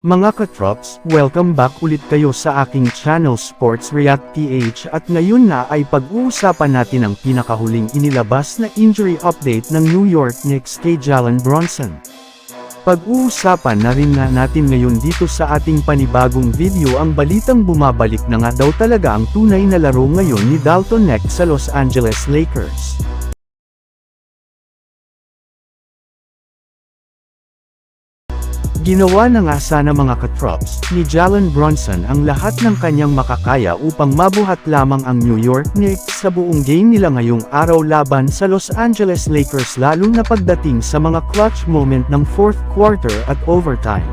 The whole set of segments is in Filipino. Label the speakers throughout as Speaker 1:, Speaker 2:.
Speaker 1: Mga katrops, welcome back ulit kayo sa aking channel Sports React PH at ngayon na ay pag-uusapan natin ang pinakahuling inilabas na injury update ng New York Knicks kay Jalen Brunson. Pag-uusapan na rin nga natin ngayon dito sa ating panibagong video ang balitang bumabalik na nga daw talaga ang tunay na laro ngayon ni Dalton Knecht sa Los Angeles Lakers. Ginawa na nga sana mga katrops ni Jalen Brunson ang lahat ng kanyang makakaya upang mabuhat lamang ang New York Knicks sa buong game nila ngayong araw laban sa Los Angeles Lakers lalo na pagdating sa mga clutch moment ng fourth quarter at overtime.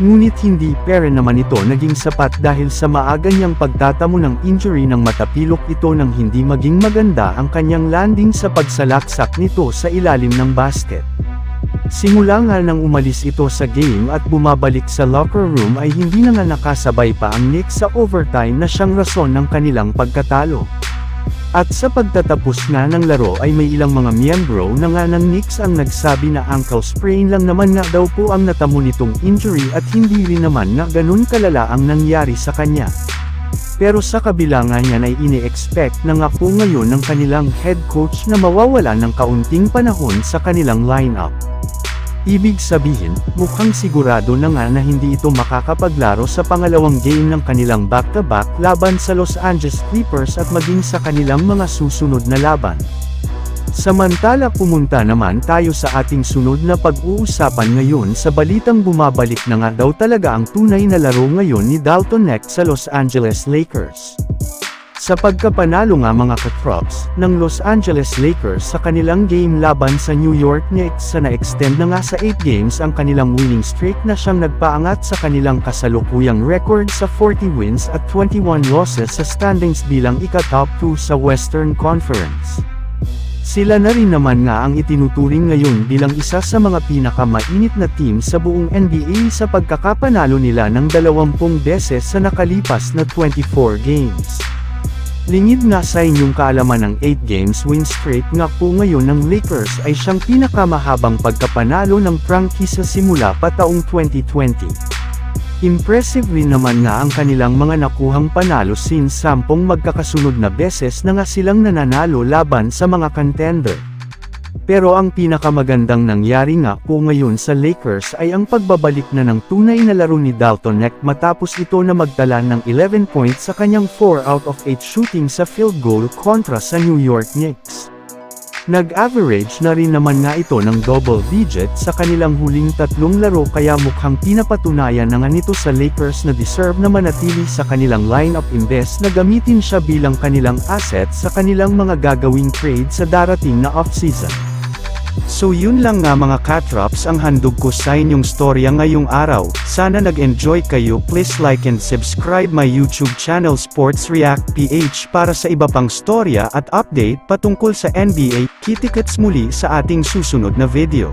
Speaker 1: Ngunit hindi pere naman ito naging sapat dahil sa maaga niyang pagtatamo ng injury nang matapilok ito nang hindi maging maganda ang kanyang landing sa pagsalaksak nito sa ilalim ng basket. Simula nga nang umalis ito sa game at bumabalik sa locker room ay hindi na nga nakasabay pa ang Knicks sa overtime na siyang rason ng kanilang pagkatalo. At sa pagtatapos nga ng laro ay may ilang mga miyembro na nga ng Knicks ang nagsabi na ankle sprain lang naman nga daw po ang natamo nitong injury at hindi rin naman nga ganun kalala ang nangyari sa kanya. Pero sa kabila nga niyan ay ini-expect na nga po ngayon ng kanilang head coach na mawawala ng kaunting panahon sa kanilang lineup. Ibig sabihin, mukhang sigurado na nga na hindi ito makakapaglaro sa pangalawang game ng kanilang back-to-back laban sa Los Angeles Clippers at maging sa kanilang mga susunod na laban. Samantala pumunta naman tayo sa ating sunod na pag-uusapan ngayon sa balitang bumabalik na nga daw talaga ang tunay na laro ngayon ni Dalton Knecht sa Los Angeles Lakers. Sa pagkapanalo nga mga katrops, ng Los Angeles Lakers sa kanilang game laban sa New York Knicks sa na-extend na nga sa 8 games ang kanilang winning streak na siyang nagpaangat sa kanilang kasalukuyang record sa 40 wins at 21 losses sa standings bilang ika-top 2 sa Western Conference. Sila na rin naman nga ang itinuturing ngayon bilang isa sa mga pinakamainit na team sa buong NBA sa pagkakapanalo nila ng 20 beses sa nakalipas na 24 games. Lingid nga sa inyong kaalaman ng 8 games win streak nga po ngayon ng Lakers ay siyang pinakamahabang pagkapanalo ng prangkisa simula pa taong 2020. Impressive rin naman nga ang kanilang mga nakuhang panalo since 10 magkakasunod na beses na nga silang nananalo laban sa mga contender. Pero ang pinakamagandang nangyari nga po ngayon sa Lakers ay ang pagbabalik na ng tunay na laro ni Dalton Knecht matapos ito na magtala ng 11 points sa kanyang 4 out of 8 shooting sa field goal kontra sa New York Knicks. Nag-average na rin naman nga ito ng double digit sa kanilang huling 3 laro kaya mukhang pinapatunayan na nga nito sa Lakers na deserve na manatili sa kanilang lineup imbes na gamitin siya bilang kanilang asset sa kanilang mga gagawing trade sa darating na offseason. So yun lang nga mga katrops ang handog ko sa inyong storya ngayong araw. Sana nag-enjoy kayo. Please like and subscribe my YouTube channel Sports React PH para sa iba pang storya at update patungkol sa NBA. Kita-kits muli sa ating susunod na video.